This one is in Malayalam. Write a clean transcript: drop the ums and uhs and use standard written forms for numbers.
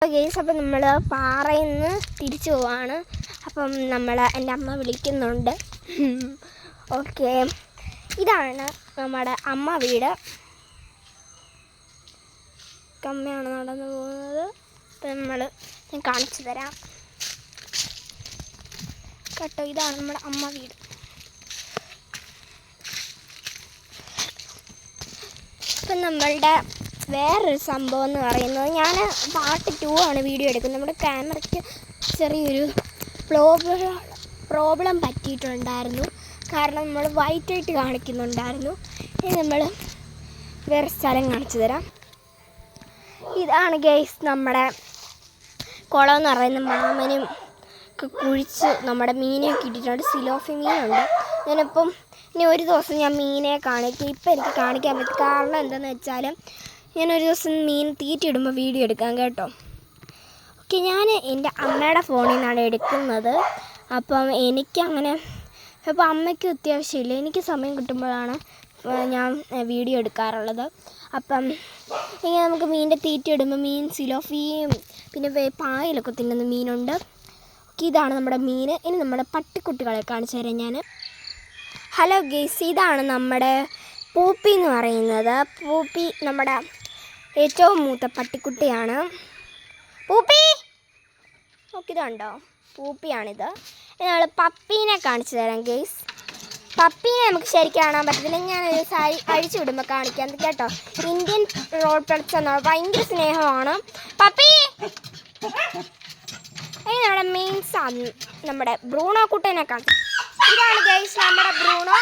ഗെയ്സ്, അപ്പം നമ്മൾ പാറയിൽ നിന്ന് തിരിച്ചു പോവാണ്. അപ്പം എൻ്റെ അമ്മ വിളിക്കുന്നുണ്ട്. ഓക്കെ, ഇതാണ് നമ്മുടെ അമ്മ വീട്. അമ്മയാണ് നടന്നു പോകുന്നത്. അപ്പം ഞാൻ കാണിച്ചു തരാം കേട്ടോ. ഇതാണ് നമ്മുടെ അമ്മ വീട്. ഇപ്പം നമ്മളുടെ വേറൊരു സംഭവം എന്ന് പറയുന്നത്, ഞാൻ പാർട്ട് 2 ആണ് വീഡിയോ എടുക്കുന്നത്. നമ്മുടെ ക്യാമറയ്ക്ക് ചെറിയൊരു പ്രോബ്ലം പറ്റിയിട്ടുണ്ടായിരുന്നു. കാരണം നമ്മൾ വൈറ്റായിട്ട് കാണിക്കുന്നുണ്ടായിരുന്നു. ഇനി നമ്മൾ വേറെ സ്ഥലം കാണിച്ചു തരാം. ഇതാണ് ഗൈസ് നമ്മുടെ കുളം എന്ന് പറയുന്ന മാമനും ഒക്കെ കുഴിച്ച് നമ്മുടെ മീനെയൊക്കെ ഇട്ടിട്ടുണ്ട്. സിലോഫി മീനുണ്ട്. ഞാനിപ്പം ഇനി ഒരു ദിവസം ഞാൻ മീനെ കാണിക്കും. ഇപ്പം എനിക്ക് കാണിക്കാൻ പറ്റും. കാരണം എന്താണെന്ന് വെച്ചാൽ ഞാനൊരു ദിവസം മീൻ തീറ്റിയിടുമ്പോൾ വീഡിയോ എടുക്കാം കേട്ടോ. ഓക്കെ, ഞാൻ എൻ്റെ അമ്മയുടെ ഫോണിൽ നിന്നാണ് എടുക്കുന്നത്. അപ്പം എനിക്കങ്ങനെ അപ്പോൾ അമ്മയ്ക്ക് അത്യാവശ്യമില്ല, എനിക്ക് സമയം കിട്ടുമ്പോഴാണ് ഞാൻ വീഡിയോ എടുക്കാറുള്ളത്. അപ്പം ഇങ്ങനെ നമുക്ക് മീനിൻ്റെ തീറ്റ ഇടുമ്പോൾ മീൻ സിലോഫിയും പിന്നെ പായലൊക്കെ തിന്നുന്ന മീനുണ്ട്. ഓക്കെ, ഇതാണ് നമ്മുടെ മീൻ. ഇനി നമ്മുടെ പട്ടിക്കുട്ടികളെ കാണിച്ചു തരാം ഞാൻ. ഹലോ ഗെയ്സ്, ഇതാണ് നമ്മുടെ പൂപ്പി എന്ന് പറയുന്നത്. പൂപ്പി നമ്മുടെ ഏറ്റവും മൂത്ത പട്ടിക്കുട്ടിയാണ്. പൂപ്പി നോക്കിയതുണ്ടോ? പൂപ്പിയാണിത്. നമ്മൾ പപ്പീനെ കാണിച്ചു തരാം ഗെയ്സ്. പപ്പീനെ നമുക്ക് ശരിക്കും കാണാൻ പറ്റത്തില്ല. ഞാനൊരു അഴിച്ചു വിടുമ്പോൾ കാണിക്കാം കേട്ടോ. ഇന്ത്യൻ റോഡ് പെറ്റ്സ് എന്നാണ്, ഭയങ്കര സ്നേഹമാണ് പപ്പി. ഇനി നമ്മുടെ മെയിൻസ് നമ്മുടെ ബ്രൂണോ കുട്ടീനെ കാണിച്ചു. ഇതാണ് ഗെയ്സ് നമ്മുടെ ബ്രൂണോ.